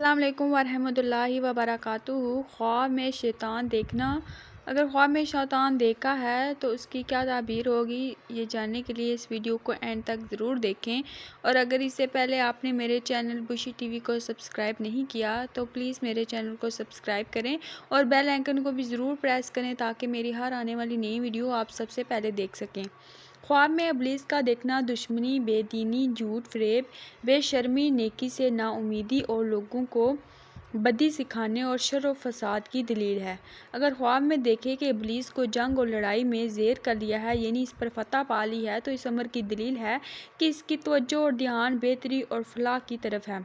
السلام علیکم ورحمۃ اللہ وبرکاتہ۔ خواب میں شیطان دیکھنا۔ اگر خواب میں شیطان دیکھا ہے تو اس کی کیا تعبیر ہوگی، یہ جاننے کے لیے اس ویڈیو کو اینڈ تک ضرور دیکھیں۔ اور اگر اس سے پہلے آپ نے میرے چینل بشی ٹی وی کو سبسکرائب نہیں کیا تو پلیز میرے چینل کو سبسکرائب کریں اور بیل آئیکن کو بھی ضرور پریس کریں تاکہ میری ہر آنے والی نئی ویڈیو آپ سب سے پہلے دیکھ سکیں۔ خواب میں ابلیس کا دیکھنا دشمنی، بے دینی، جھوٹ، فریب، بے شرمی، نیکی سے نا امیدی اور لوگوں کو بدی سکھانے اور شر و فساد کی دلیل ہے۔ اگر خواب میں دیکھے کہ ابلیس کو جنگ اور لڑائی میں زیر کر لیا ہے، یعنی اس پر فتح پا لی ہے، تو اس امر کی دلیل ہے کہ اس کی توجہ اور دھیان بہتری اور فلاح کی طرف ہے۔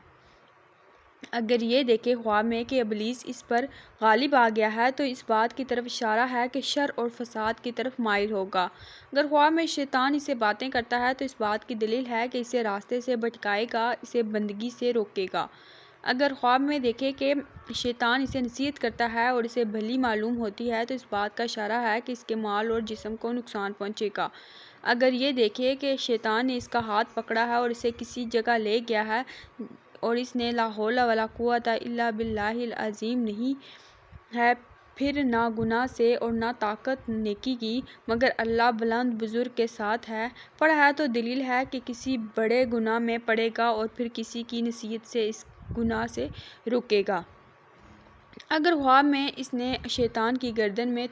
اگر یہ دیکھے خواب میں کہ ابلیس اس پر غالب آ گیا ہے تو اس بات کی طرف اشارہ ہے کہ شر اور فساد کی طرف مائل ہوگا۔ اگر خواب میں شیطان اسے باتیں کرتا ہے تو اس بات کی دلیل ہے کہ اسے راستے سے بھٹکائے گا، اسے بندگی سے روکے گا۔ اگر خواب میں دیکھے کہ شیطان اسے نصیحت کرتا ہے اور اسے بھلی معلوم ہوتی ہے تو اس بات کا اشارہ ہے کہ اس کے مال اور جسم کو نقصان پہنچے گا۔ اگر یہ دیکھے کہ شیطان نے اس کا ہاتھ پکڑا ہے اور اسے کسی جگہ لے گیا ہے اور اس نے لا حول ولا قوت الا باللہ العظیم نہیں ہے، پھر نہ گناہ سے اور نہ طاقت نیکی کی مگر اللہ بلند بزرگ کے ساتھ ہے پڑا ہے، تو دلیل ہے کہ کسی بڑے گناہ میں پڑے گا اور پھر کسی کی نصیحت سے اس گناہ سے روکے گا۔ اگر خواب میں اس نے شیطان کی گردن میں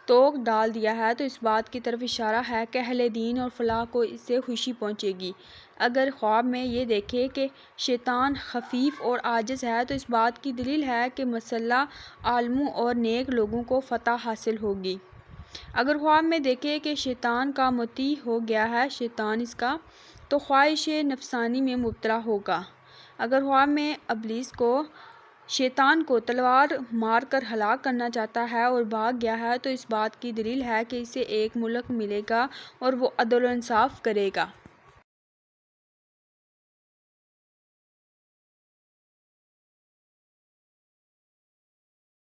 توق ڈال دیا ہے تو اس بات کی طرف اشارہ ہے کہ اہل دین اور فلاح کو اس سے خوشی پہنچے گی۔ اگر خواب میں یہ دیکھے کہ شیطان خفیف اور عاجز ہے تو اس بات کی دلیل ہے کہ مسلح عالموں اور نیک لوگوں کو فتح حاصل ہوگی۔ اگر خواب میں دیکھے کہ شیطان کا مطیع ہو گیا ہے، شیطان اس کا، تو خواہش نفسانی میں مبتلا ہوگا۔ اگر خواب میں ابلیس شیطان کو تلوار مار کر ہلاک کرنا چاہتا ہے اور بھاگ گیا ہے تو اس بات کی دلیل ہے کہ اسے ایک ملک ملے گا اور وہ عدل و انصاف کرے گا۔